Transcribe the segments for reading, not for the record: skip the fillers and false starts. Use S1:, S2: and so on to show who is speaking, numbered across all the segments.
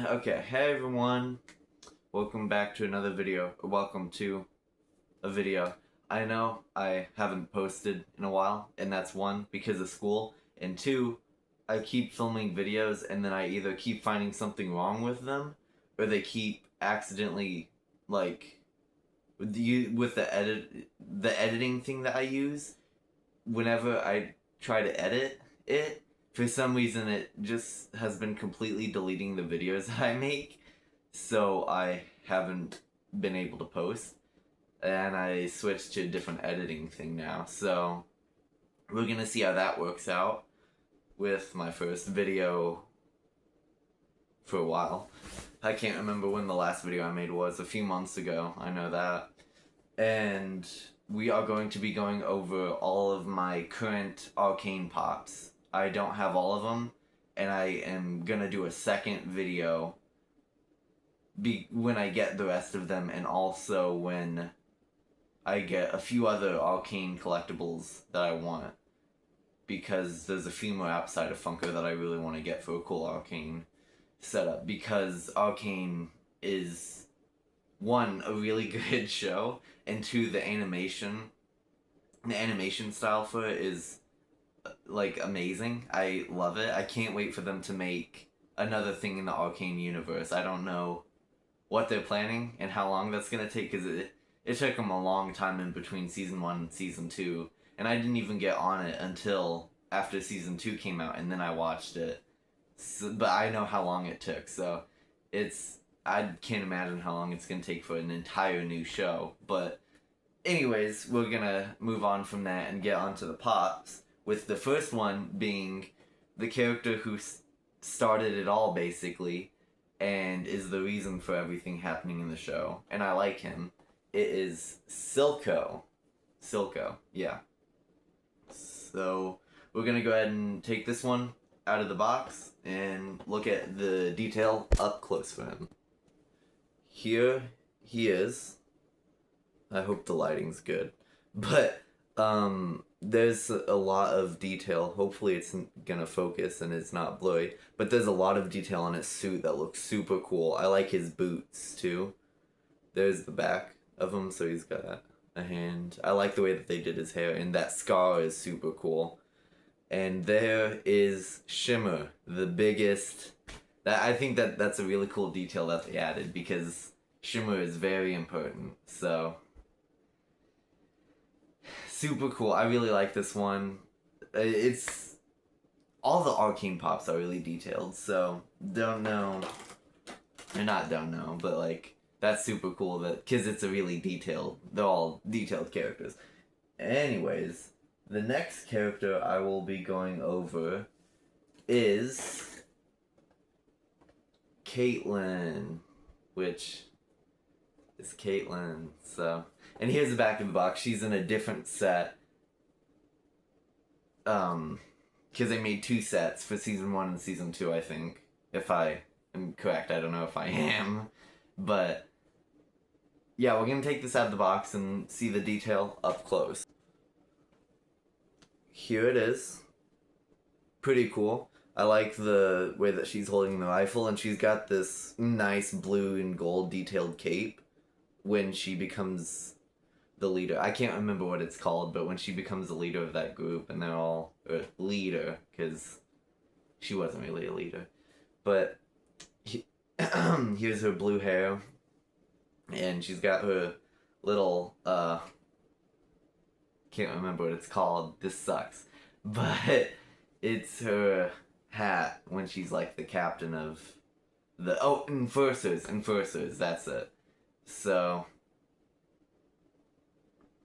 S1: Okay, hey everyone. Welcome back to another video. Welcome to a video. I know I haven't posted in a while, and that's one, because of school, and two, I keep filming videos and then I either keep finding something wrong with them, or they keep accidentally, like, with the editing thing that I use, whenever I try to edit it, for some reason it just has been completely deleting the videos that I make, so I haven't been able to post. And I switched to a different editing thing now, so we're gonna see how that works out with my first video for a while. I can't remember when the last video I made was, a few months ago, I know that. And we are going to be going over all of my current Arcane Pops. I don't have all of them, and I am gonna do a second video when I get the rest of them, and also when I get a few other Arcane collectibles that I want, because there's a few more outside of Funko that I really want to get for a cool Arcane setup, because Arcane is, one, a really good show, and two, the animation style for it is, like, amazing. I love it. I can't wait for them to make another thing in the Arcane universe. I don't know what they're planning and how long that's gonna take, because it took them a long time in between season 1 and season 2, and I didn't even get on it until after season 2 came out, and then I watched it. So, but I know how long it took, so I can't imagine how long it's gonna take for an entire new show. But anyways, we're gonna move on from that and get onto the pops, with the first one being the character who started it all, basically, and is the reason for everything happening in the show, and I like him. It is Silco. Silco, yeah. So we're gonna go ahead and take this one out of the box and look at the detail up close for him. Here he is. I hope the lighting's good. But there's a lot of detail. Hopefully it's gonna focus and it's not blurry. But there's a lot of detail on his suit that looks super cool. I like his boots too. There's the back of him, so he's got a hand. I like the way that they did his hair, and that scar is super cool. And there is Shimmer, the biggest. I think that's a really cool detail that they added, because Shimmer is very important. So super cool. I really like this one. It's all the Arcane Pops are really detailed. So don't know, but like, that's super cool, that because it's a really detailed. They're all detailed characters. Anyways, the next character I will be going over is Caitlyn, which is Caitlyn. So, and here's the back of the box. She's in a different set. Because they made 2 sets for season 1 and season 2, I think. If I am correct, I don't know if I am. But yeah, we're gonna take this out of the box and see the detail up close. Here it is. Pretty cool. I like the way that she's holding the rifle, and she's got this nice blue and gold detailed cape when she becomes the leader. I can't remember what it's called, but when she becomes the leader of that group, and they're all leader, because she wasn't really a leader. But here's her blue hair, and she's got her little can't remember what it's called. This sucks. But it's her hat when she's like the captain of the enforcers, that's it. So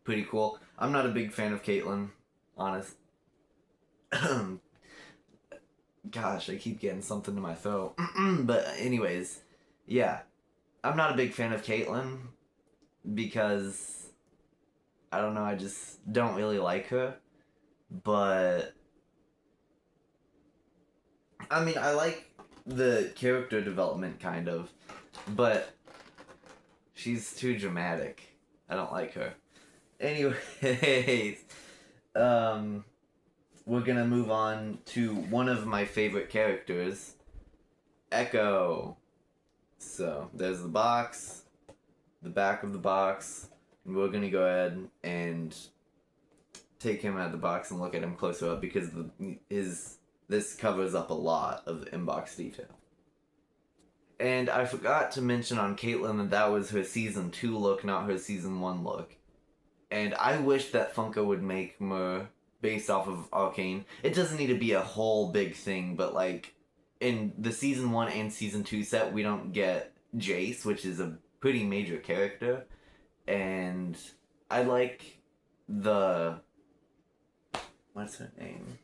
S1: pretty cool. I'm not a big fan of Caitlyn, honest. Gosh, I keep getting something to my throat. But anyways, yeah. I'm not a big fan of Caitlyn because I don't know, I just don't really like her. But I mean, I like the character development, kind of, but she's too dramatic. I don't like her. Anyways, we're gonna move on to one of my favorite characters, Echo. So there's the box, the back of the box, and we're gonna go ahead and take him out of the box and look at him closer up because this covers up a lot of the inbox detail. And I forgot to mention on Caitlyn that was her season 2 look, not her season 1 look. And I wish that Funko would make more based off of Arcane. It doesn't need to be a whole big thing, but like in the season 1 and season 2 set, we don't get Jace, which is a pretty major character. And I like the... what's her name?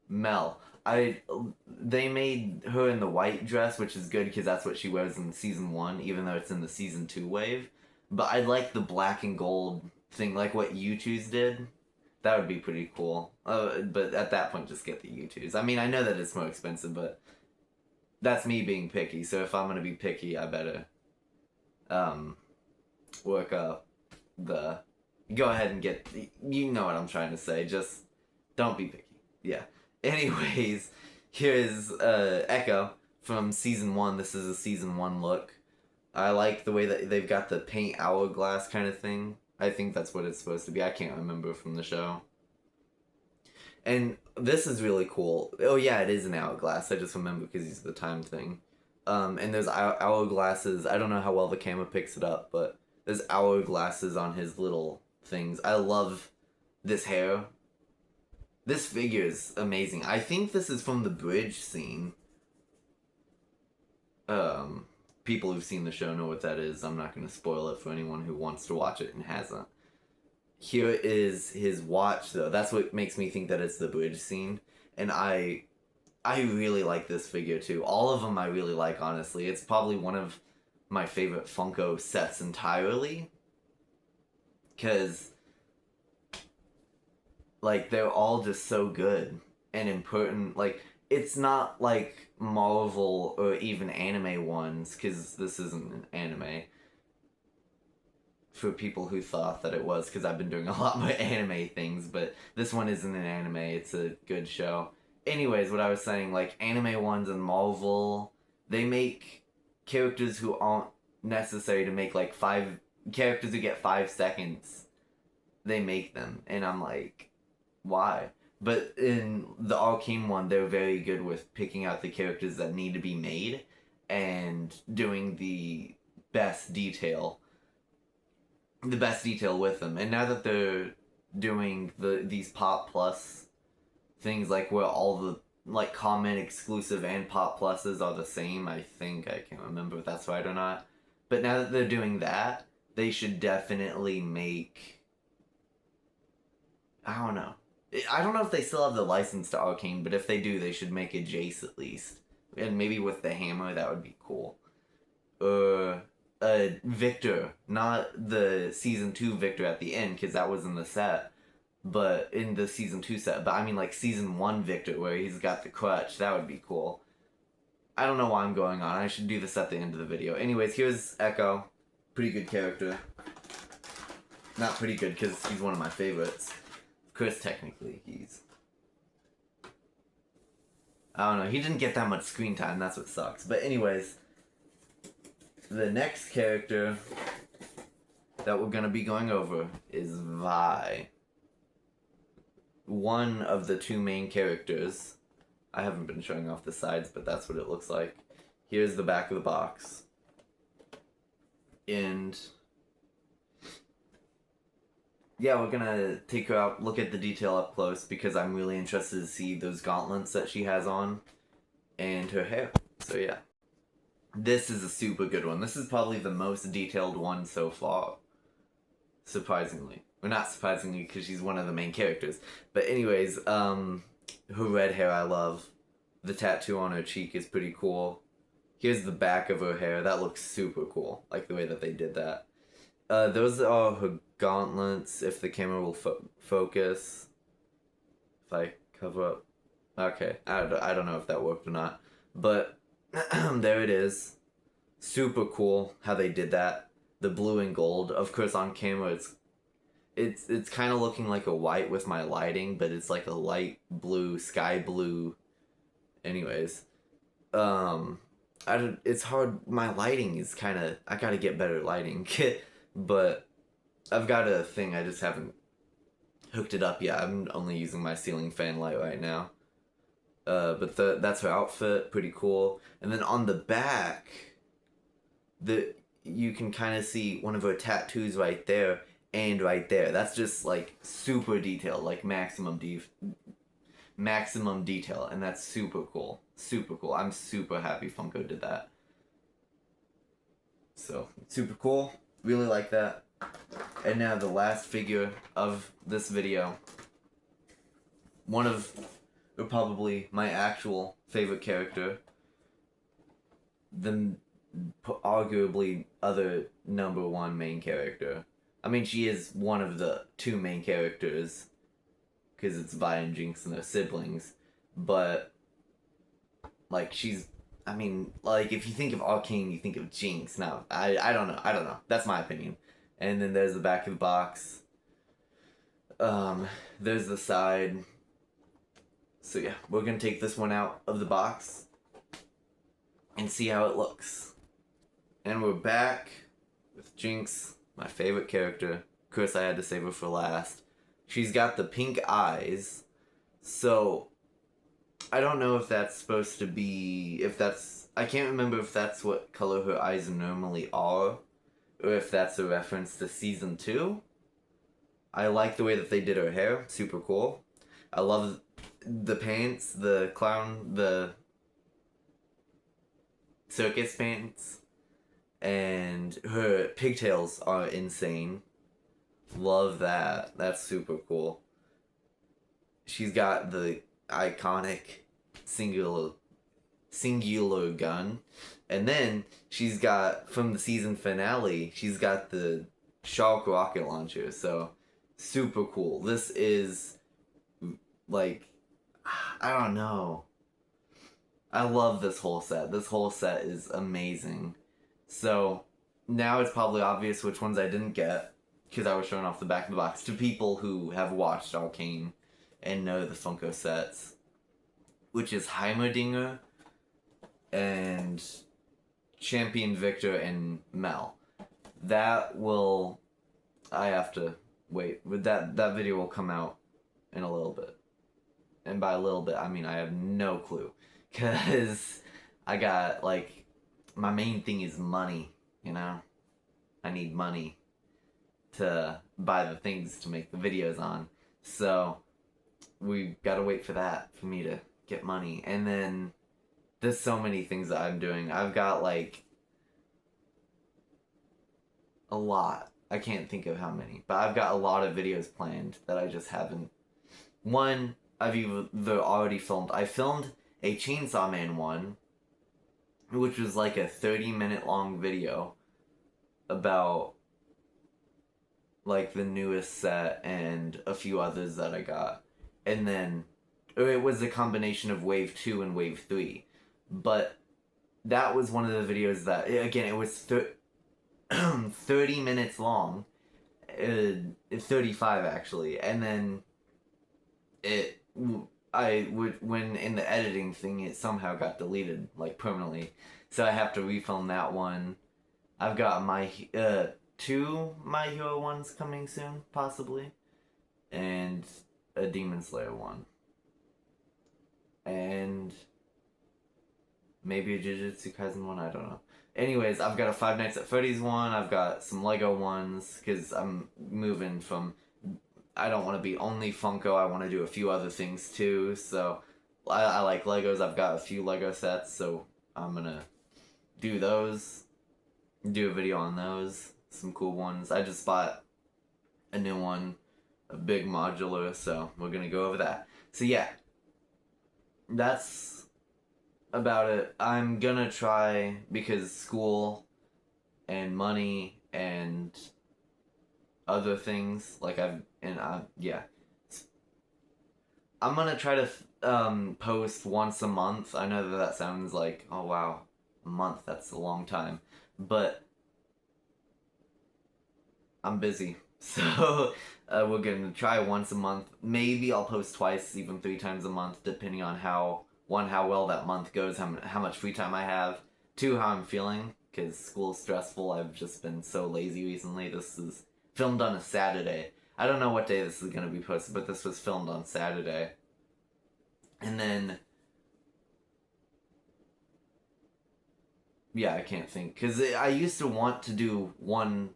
S1: Mel. They made her in the white dress, which is good because that's what she wears in season 1, even though it's in the season 2 wave. But I like the black and gold thing, like what U2's did. That would be pretty cool. But at that point, just get the U2's. I mean, I know that it's more expensive, but that's me being picky. So if I'm gonna be picky, I better work up the... Go ahead and get... You know what I'm trying to say. Just don't be picky. Yeah. Anyways, here's Echo from season 1. This is a season 1 look. I like the way that they've got the paint hourglass kind of thing. I think that's what it's supposed to be. I can't remember from the show. And this is really cool. Oh yeah, it is an hourglass. I just remember because it's the time thing. And there's hourglasses. I don't know how well the camera picks it up, but there's hourglasses on his little things. I love this hair. This figure is amazing. I think this is from the bridge scene. People who've seen the show know what that is. I'm not going to spoil it for anyone who wants to watch it and hasn't. Here is his watch, though. That's what makes me think that it's the bridge scene. And I really like this figure, too. All of them I really like, honestly. It's probably one of my favorite Funko sets entirely. Because, like, they're all just so good and important. Like, it's not like Marvel or even anime ones, because this isn't an anime. For people who thought that it was, because I've been doing a lot more anime things, but this one isn't an anime, it's a good show. Anyways, what I was saying, like, anime ones and Marvel, they make characters who aren't necessary to make, like, characters who get 5 seconds. They make them, and I'm like, why? But in the Arcane one, they're very good with picking out the characters that need to be made and doing the best detail with them. And now that they're doing these Pop Plus things, like where all the like comment exclusive and Pop Pluses are the same, I think, I can't remember if that's right or not. But now that they're doing that, they should definitely make... I don't know. I don't know if they still have the license to Arcane, but if they do, they should make a Jace at least. And maybe with the hammer, that would be cool. Victor. Not the Season 2 Victor at the end, because that was in the set. But in the Season 2 set. But I mean, like, Season 1 Victor, where he's got the crutch. That would be cool. I don't know why I'm going on. I should do this at the end of the video. Anyways, here's Echo. Pretty good character. Not pretty good, because he's one of my favorites. Chris, technically, he's... I don't know, he didn't get that much screen time, that's what sucks. But anyways, the next character that we're gonna be going over is Vi. One of the 2 main characters. I haven't been showing off the sides, but that's what it looks like. Here's the back of the box. And... yeah, we're gonna take her out, look at the detail up close, because I'm really interested to see those gauntlets that she has on, and her hair. So yeah. This is a super good one. This is probably the most detailed one so far. Surprisingly. Well, not surprisingly, because she's one of the main characters. But anyways, her red hair I love. The tattoo on her cheek is pretty cool. Here's the back of her hair. That looks super cool. Like the way that they did that. Those are her gauntlets, if the camera will focus. If I cover up. Okay, I don't know if that worked or not. But, there it is. Super cool how they did that. The blue and gold. Of course, on camera, it's kind of looking like a white with my lighting, but it's like a light blue, sky blue. Anyways. it's hard. My lighting is kind of, I gotta get better lighting. But I've got a thing, I just haven't hooked it up yet. I'm only using my ceiling fan light right now. But that's her outfit, pretty cool. And then on the back, you can kind of see one of her tattoos right there and right there. That's just like super detailed, like maximum detail, and that's super cool. Super cool. I'm super happy Funko did that. So super cool. Really like that. And now the last figure of this video. One of, or probably my actual favorite character. The arguably other number one main character. I mean, she is one of the two main characters, because it's Vi and Jinx and their siblings, but like she's, I mean, like if you think of Arcane, you think of Jinx. Now, I don't know. That's my opinion. And then there's the back of the box. There's the side. So yeah, we're gonna take this one out of the box and see how it looks. And we're back with Jinx, my favorite character. Of course, I had to save her for last. She's got the pink eyes, so I don't know if that's supposed to be, I can't remember if that's what color her eyes normally are, or if that's a reference to season 2. I like the way that they did her hair, super cool. I love the pants, the clown, the circus pants, and her pigtails are insane. Love that. That's super cool. She's got the iconic singular gun, and then she's got, from the season finale, she's got the shark rocket launcher. So super cool. This is like, I don't know. I love this whole set. This whole set is amazing. So now it's probably obvious which ones I didn't get, because I was showing off the back of the box to people who have watched Arcane and know the Funko sets, which is Heimerdinger and Champion Victor and Mel. That will, I have to wait, but that video will come out in a little bit. And by a little bit, I mean I have no clue, because I got, like, my main thing is money, you know? I need money to buy the things to make the videos on. So we gotta wait for that, for me to get money. And then there's so many things that I'm doing. I've got like a lot. I can't think of how many, but I've got a lot of videos planned that I just haven't. One, I've either already filmed. I filmed a Chainsaw Man one, which was like a 30-minute long video about like the newest set and a few others that I got. And then it was a combination of Wave 2 and Wave 3. But that was one of the videos that, again, it was 30 minutes long. 35 actually. And then when in the editing thing, it somehow got deleted, like, permanently. So I have to refilm that one. I've got my 2 My Hero ones coming soon, possibly, and a Demon Slayer one, and maybe a Jujutsu Kaisen one. I don't know. Anyways, I've got a Five Nights at Freddy's one. I've got some Lego ones, because I'm moving from, I don't want to be only Funko. I want to do a few other things too. So I like Legos. I've got a few Lego sets, so I'm gonna do those. Do a video on those. Some cool ones. I just bought a new one, a big modular, so we're gonna go over that. So yeah, that's about it. I'm gonna try, because school and money and other things, like yeah. I'm gonna try to post once a month. I know that sounds like, oh wow, a month, that's a long time. But I'm busy, so we're gonna try once a month. Maybe I'll post twice, even 3 times a month, depending on how well that month goes, how much free time I have. 2, how I'm feeling, because school's stressful. I've just been so lazy recently. This is filmed on a Saturday. I don't know what day this is going to be posted, but this was filmed on Saturday. And then, yeah, I can't think. Because I used to want to do 1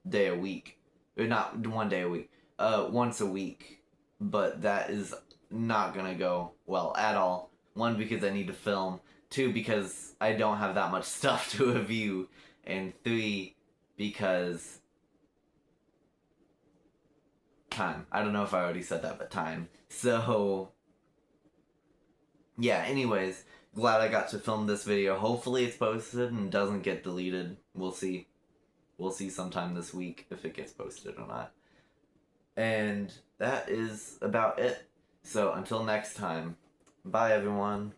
S1: day a week. Or not 1 day a week. Once a week. But that is not going to go well at all. 1, because I need to film. 2, because I don't have that much stuff to review. And 3, because time. I don't know if I already said that, but time. So, yeah, anyways, glad I got to film this video. Hopefully it's posted and doesn't get deleted. We'll see. We'll see sometime this week if it gets posted or not. And that is about it. So until next time, bye everyone.